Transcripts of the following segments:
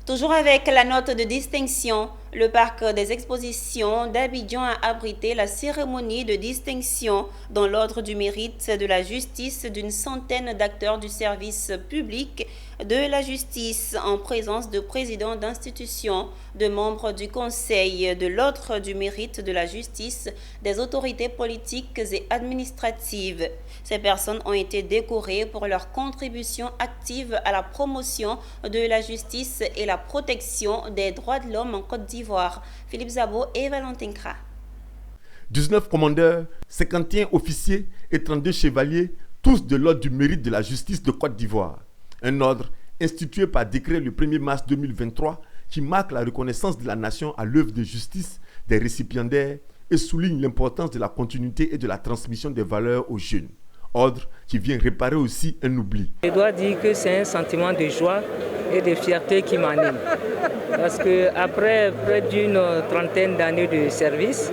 Toujours avec la note de distinction, le parc des expositions d'Abidjan a abrité la cérémonie de distinction dans l'ordre du mérite de la justice d'une centaine d'acteurs du service public de la justice en présence de présidents d'institutions, de membres du Conseil de l'ordre du mérite de la justice, des autorités politiques et administratives. Ces personnes ont été décorées pour leur contribution active à la promotion de la justice et la protection des droits de l'homme en Côte d'Ivoire. Philippe Zabo et Valentin Kra. 19 commandeurs, 51 officiers et 32 chevaliers, tous de l'ordre du mérite de la justice de Côte d'Ivoire. Un ordre institué par décret le 1er mars 2023 qui marque la reconnaissance de la nation à l'œuvre de justice des récipiendaires et souligne l'importance de la continuité et de la transmission des valeurs aux jeunes. Ordre qui vient réparer aussi un oubli. Je dois dire que c'est un sentiment de joie et de fierté qui m'anime. Parce qu'après près d'une trentaine d'années de service,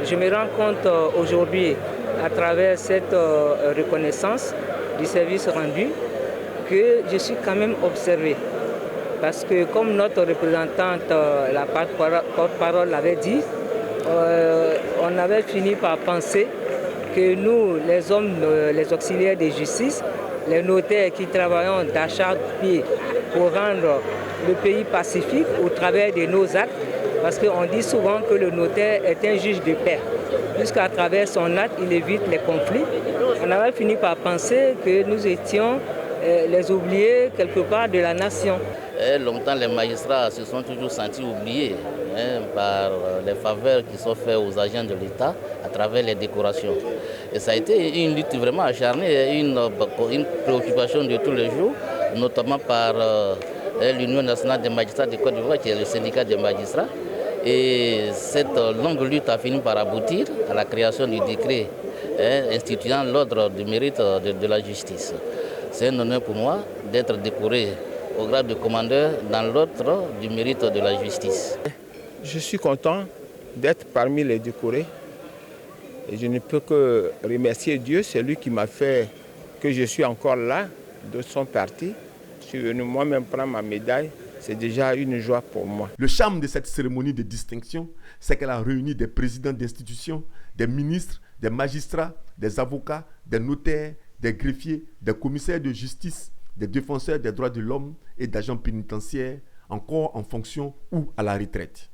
je me rends compte aujourd'hui, à travers cette reconnaissance du service rendu, que je suis quand même observé. Parce que comme notre représentante, la porte-parole l'avait dit, on avait fini par penser que nous, les hommes, les auxiliaires de justice, les notaires qui travaillons d'acharnement pour rendre le pays pacifique au travers de nos actes, parce qu'on dit souvent que le notaire est un juge de paix, puisqu'à travers son acte, il évite les conflits. On avait fini par penser que nous étions les oubliés quelque part de la nation. Longtemps, les magistrats se sont toujours sentis oubliés par les faveurs qui sont faites aux agents de l'État à travers les décorations. Et ça a été une lutte vraiment acharnée, une préoccupation de tous les jours, notamment par l'Union nationale des magistrats de Côte d'Ivoire, qui est le syndicat des magistrats. Et cette longue lutte a fini par aboutir à la création du décret instituant l'ordre du mérite de la justice. C'est un honneur pour moi d'être décoré au grade de commandeur dans l'ordre du mérite de la justice. Je suis content d'être parmi les décorés et je ne peux que remercier Dieu, c'est lui qui m'a fait que je suis encore là, de son parti. Je suis venu moi-même prendre ma médaille, c'est déjà une joie pour moi. Le charme de cette cérémonie de distinction, c'est qu'elle a réuni des présidents d'institutions, des ministres, des magistrats, des avocats, des notaires, des greffiers, des commissaires de justice, des défenseurs des droits de l'homme et d'agents pénitentiaires, encore en fonction ou à la retraite.